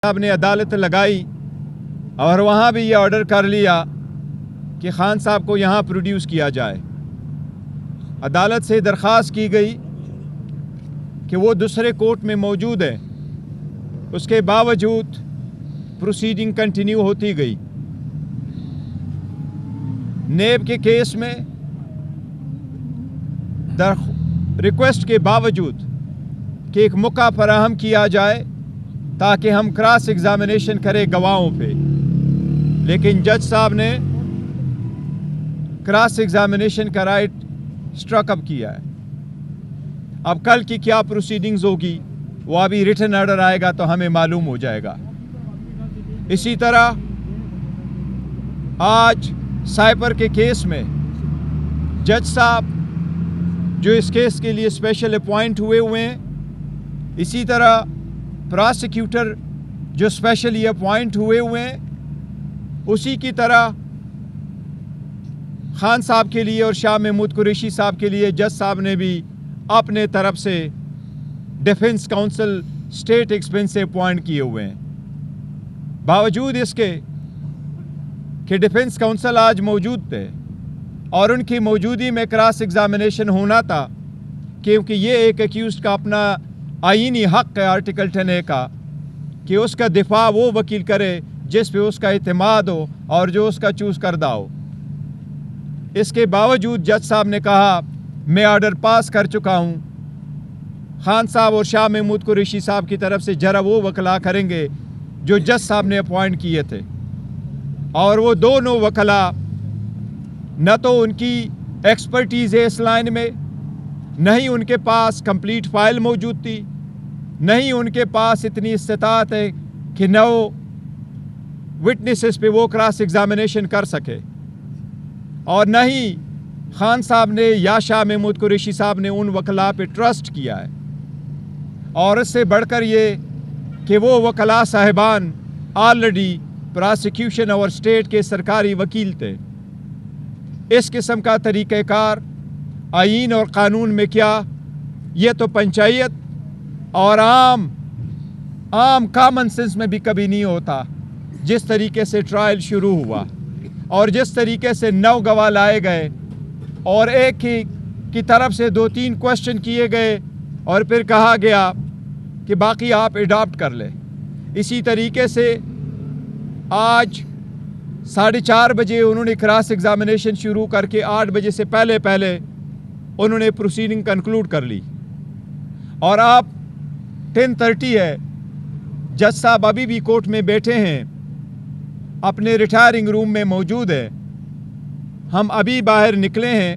साहब ने अदालत लगाई और वहाँ भी ये ऑर्डर कर लिया कि खान साहब को यहाँ प्रोड्यूस किया जाए। अदालत से दरख्वास्त की गई कि वो दूसरे कोर्ट में मौजूद है, उसके बावजूद प्रोसीडिंग कंटिन्यू होती गई। नेब के केस में रिक्वेस्ट के बावजूद कि एक मौका फराहम किया जाए ताकि हम क्रॉस एग्जामिनेशन करें गवाहों पे, लेकिन जज साहब ने क्रॉस एग्जामिनेशन का राइट स्ट्रक अप किया है। अब कल की क्या प्रोसीडिंग्स होगी वो अभी रिटन ऑर्डर आएगा तो हमें मालूम हो जाएगा। इसी तरह आज साइपर के केस में जज साहब जो इस केस के लिए स्पेशल अपॉइंट हुए हैं, इसी तरह प्रोसिक्यूटर जो स्पेशली अपॉइंट हुए हैं, उसी की तरह खान साहब के लिए और शाह महमूद कुरैशी साहब के लिए जज साहब ने भी अपने तरफ से डिफेंस काउंसिल स्टेट एक्सपेंस से अपॉइंट किए हुए हैं। बावजूद इसके कि डिफेंस काउंसिल आज मौजूद थे और उनकी मौजूदगी में क्रॉस एग्जामिनेशन होना था, क्योंकि ये एक एक्यूज़ का अपना आईनी हक़ है आर्टिकल 10A का कि उसका दिफा वो वकील करे जिस पे उसका इत्मीनान हो और जो उसका चूज़ करदा हो। इसके बावजूद जज साहब ने कहा मैं ऑर्डर पास कर चुका हूँ, खान साहब और शाह महमूद कुरैशी साहब की तरफ से जरा वो वकला करेंगे जो जज साहब ने अपॉइंट किए थे। और वो दोनों वकला न तो उनकी एक्सपर्टीज़ है इस लाइन में, न ही उनके पास कंप्लीट फाइल मौजूद थी, न ही उनके पास इतनी इस्तात है कि न वो विटनेसेस पे वो क्रॉस एग्जामिनेशन कर सके, और न ही खान साहब ने या शाह महमूद कुरैशी साहब ने उन वकला पे ट्रस्ट किया है। और इससे बढ़कर ये कि वो वकला साहिबान ऑलरेडी प्रोसिक्यूशन और स्टेट के सरकारी वकील थे। इस किस्म का तरीक़ाकार आईन और क़ानून में क्या, ये तो पंचायत और आम कॉमन सेंस में भी कभी नहीं होता। जिस तरीके से ट्रायल शुरू हुआ और जिस तरीके से 9 गवाह लाए गए और एक ही की तरफ से 2-3 क्वेश्चन किए गए और फिर कहा गया कि बाकी आप एडॉप्ट कर लें। इसी तरीके से आज 4:30 बजे उन्होंने क्रॉस एग्जामिनेशन शुरू करके 8 बजे से पहले उन्होंने प्रोसीडिंग कंक्लूड कर ली और अब 10:30 है। जज साहब अभी भी कोर्ट में बैठे हैं, अपने रिटायरिंग रूम में मौजूद है। हम अभी बाहर निकले हैं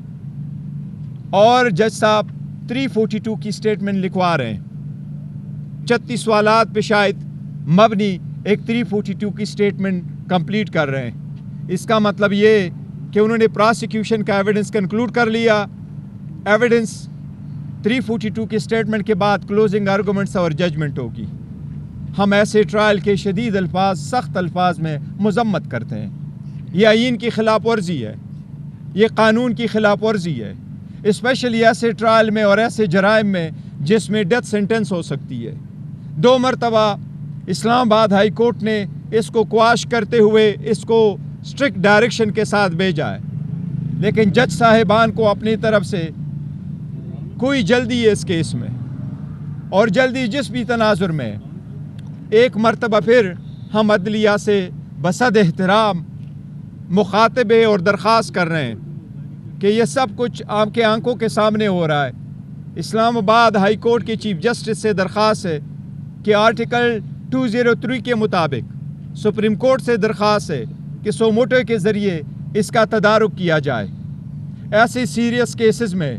और जज साहब 342 की स्टेटमेंट लिखवा रहे हैं। 36 सवालात पे शायद मबनी एक 342 की स्टेटमेंट कंप्लीट कर रहे हैं। इसका मतलब ये कि उन्होंने प्रोसिक्यूशन का एविडेंस कंक्लूड कर लिया। एविडेंस 342 की स्टेटमेंट के बाद क्लोजिंग आर्गूमेंट्स और जजमेंट होगी। हम ऐसे ट्रायल के शदीद अल्फाज, सख्त अल्फाज में मजम्मत करते हैं। ये आईन की खिलाफ वर्जी है, ये कानून की खिलाफ वर्जी है, स्पेशली ऐसे ट्रायल में और ऐसे जराइम में जिसमें डेथ सेंटेंस हो सकती है। 2 मरतबा इस्लामाबाद हाई कोर्ट ने इसको क्वाश करते हुए इसको स्ट्रिक्ट डायरेक्शन के साथ भेजा है, लेकिन जज साहिबान को अपनी तरफ से कोई जल्दी है इस केस में, और जल्दी जिस भी तनाजुर में एक मरतबा फिर हम अदलिया से बसद एहतराम मुखातबे और दरख्वास्त कर रहे हैं कि ये सब कुछ आपके आंखों के सामने हो रहा है। इस्लामाबाद हाई कोर्ट के चीफ जस्टिस से दरख्वास्त है कि आर्टिकल 203 के मुताबिक सुप्रीम कोर्ट से दरख्वास्त है कि सोमोटो के ज़रिए इसका तदारुक किया जाए। ऐसे सीरियस केसेस में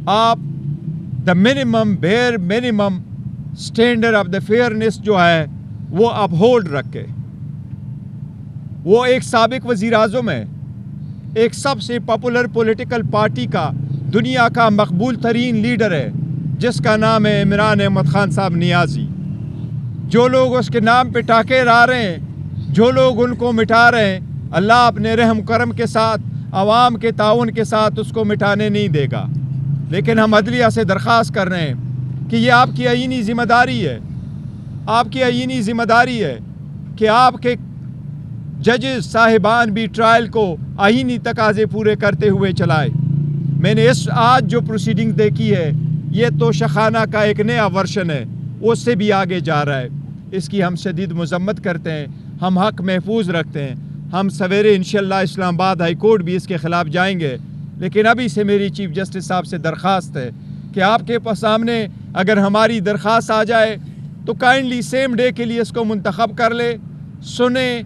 आप the bare minimum standard of the fairness जो है वो अपहोल्ड रखे। वो एक साबिक वज़ीर आज़म है, एक सबसे पॉपुलर पॉलिटिकल पार्टी का दुनिया का मकबूल तरीन लीडर है जिसका नाम है इमरान अहमद खान साहब नियाज़ी। जो लोग उसके नाम पे टाके ला रहे हैं, जो लोग उनको मिटा रहे हैं, अल्लाह अपने रहम करम के साथ, आवाम के ताउन के साथ उसको मिटाने नहीं देगा। लेकिन हम अदलिया से दरख्वास्त कर रहे हैं कि ये आपकी आईनी ज़िम्मेदारी है آپ کی آئینی ذمہ داری ہے کہ آپ کے ججز صاحبان بھی ٹرائل کو آئینی تقاضے پورے کرتے ہوئے چلائے. میں نے آج جو پروسیڈنگ دیکھی ہے یہ تو شخانہ کا ایک نیا ورژن ہے, اس سے بھی آگے جا رہا ہے. اس کی ہم شدید مذمت کرتے ہیں, ہم حق محفوظ رکھتے ہیں. ہم سویرے انشاءاللہ اسلام آباد ہائی کورٹ بھی اس کے خلاف جائیں گے. لیکن ابھی سے میری چیف جسٹس صاحب سے درخواست ہے کہ آپ کے سامنے اگر ہماری درخواست آ جائے تو کائنڈلی سیم ڈے کے لیے اس کو منتخب کر لے, سنیں,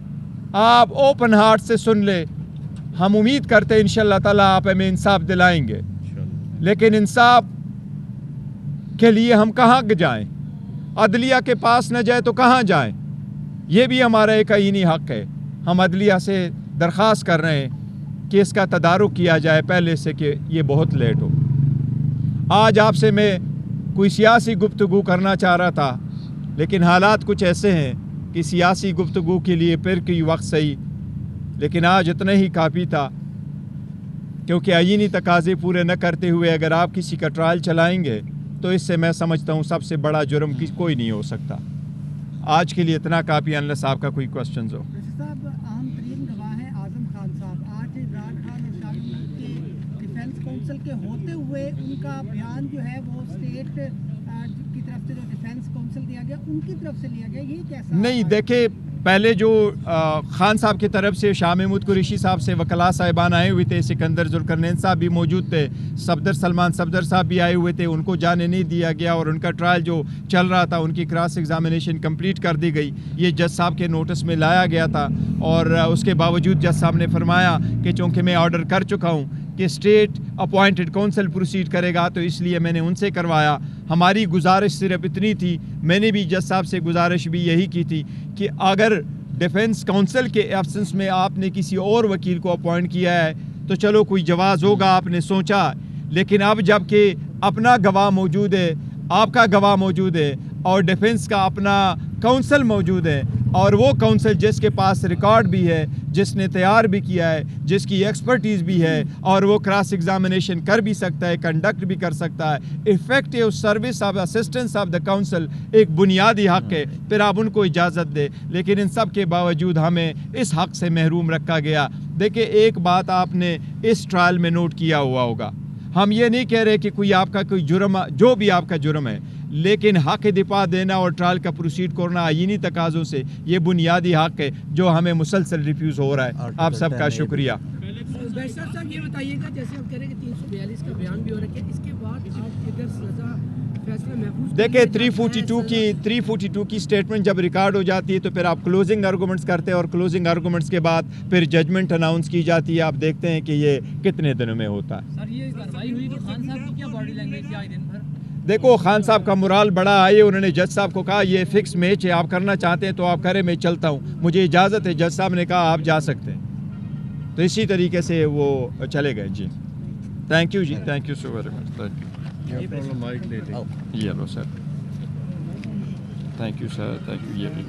آپ اوپن ہارٹ سے سن لے. ہم امید کرتے ہیں انشاءاللہ تعالیٰ آپ ہمیں انصاف دلائیں گے. لیکن انصاف کے لیے ہم کہاں جائیں؟ عدلیہ کے پاس نہ جائے تو کہاں جائیں؟ یہ بھی ہمارا ایک آئینی حق ہے. ہم عدلیہ سے درخواست کر رہے ہیں کہ اس کا تدارک کیا جائے پہلے سے کہ یہ بہت لیٹ ہو. آج آپ سے میں کوئی سیاسی گفتگو کرنا چاہ رہا تھا, لیکن حالات کچھ ایسے ہیں کہ سیاسی گفتگو کے لیے پھر کوئی وقت صحیح, لیکن آج اتنا ہی کافی تھا. کیونکہ آئینی تقاضے پورے نہ کرتے ہوئے اگر آپ کسی کا ٹرائل چلائیں گے تو اس سے میں سمجھتا ہوں سب سے بڑا جرم کوئی نہیں ہو سکتا. آج کے لیے اتنا کافی, انلیس آپ کا کوئی کوسچنز ہو. صاحب اہم ترین گواہ ہیں اعظم خان صاحب. آج عمران خان اور شاہ رخ کے ڈیفینس کونسل کے ہوتے ہوئے ان کا بیان جو ہے وہ اسٹیٹ کی طرف سے جو ڈیفینس کونسل دیا گیا ان کی طرف سے لیا گیا, یہ کیسا؟ نہیں, دیکھیں پہلے جو خان صاحب کی طرف سے شاہ محمود قریشی صاحب سے وکلاء صاحبان آئے ہوئے تھے, سکندر ذوالقرنین صاحب بھی موجود تھے, سلمان صفدر صاحب بھی آئے ہوئے تھے, ان کو جانے نہیں دیا گیا اور ان کا ٹرائل جو چل رہا تھا ان کی کراس ایگزامینیشن کمپلیٹ کر دی گئی. یہ جج صاحب کے نوٹس میں لایا گیا تھا اور اس کے باوجود جج صاحب نے فرمایا کہ چونکہ میں آرڈر کر چکا ہوں کہ اسٹیٹ اپوائنٹڈ کونسل پروسیڈ کرے گا تو اس لیے میں نے ان سے کروایا. ہماری گزارش صرف اتنی تھی, میں نے بھی جج صاحب سے گزارش بھی یہی کی تھی کہ اگر ڈیفینس کونسل کے ایبسنس میں آپ نے کسی اور وکیل کو اپوائنٹ کیا ہے تو چلو کوئی جواز ہوگا, آپ نے سوچا. لیکن اب جب کہ اپنا گواہ موجود ہے, آپ کا گواہ موجود ہے اور ڈیفینس کا اپنا کونسل موجود ہے اور وہ کونسل جس کے پاس ریکارڈ بھی ہے, جس نے تیار بھی کیا ہے, جس کی ایکسپرٹیز بھی ہے اور وہ کراس ایگزامینیشن کر بھی سکتا ہے, کنڈکٹ بھی کر سکتا ہے. Effective service of assistance of the council ایک بنیادی حق ہے, پھر آپ ان کو اجازت دے. لیکن ان سب کے باوجود ہمیں اس حق سے محروم رکھا گیا. دیکھیں ایک بات آپ نے اس ٹرائل میں نوٹ کیا ہوا ہوگا, ہم یہ نہیں کہہ رہے کہ کوئی آپ کا کوئی جرم, جو بھی آپ کا جرم ہے, لیکن حق دفاع دینا اور ٹرائل کا پروسیڈ کرنا آئینی تقاضوں سے یہ بنیادی حق ہے جو ہمیں مسلسل ریفیوز ہو رہا ہے. آپ سب کا شکریہ. بیشتر صاحب یہ بتائیے گا جیسے آپ کہہ رہے ہیں کہ 342 کا بیان بھی ہو رہا ہے, اس کے بعد آپ اگر سزا فیصلہ محفوظ دیکھیں 342 کی سٹیٹمنٹ جب ریکارڈ ہو جاتی ہے تو پھر آپ کلوزنگ آرگومنٹس کرتے ہیں اور کلوزنگ آرگومنٹس کے بعد پھر ججمنٹ اناؤنس کی جاتی ہے. آپ دیکھتے ہیں کہ یہ کتنے دنوں میں ہوتا ہے. سر یہ کارروائی ہوئی تو خان صاحب کی کیا باڈی لینگویج تھی آج دن بھر؟ دیکھو خان صاحب کا مرال بڑا آئے, انہوں نے جج صاحب کو کہا یہ فکس میچ ہے, آپ کرنا چاہتے ہیں تو آپ کریں, میں چلتا ہوں, مجھے اجازت ہے. جج صاحب نے کہا آپ جا سکتے ہیں. تو اسی طریقے سے وہ چلے گئے. جی تھینک یو, جی thank you so very much. Sir thank you sir, thank you. یہ بھی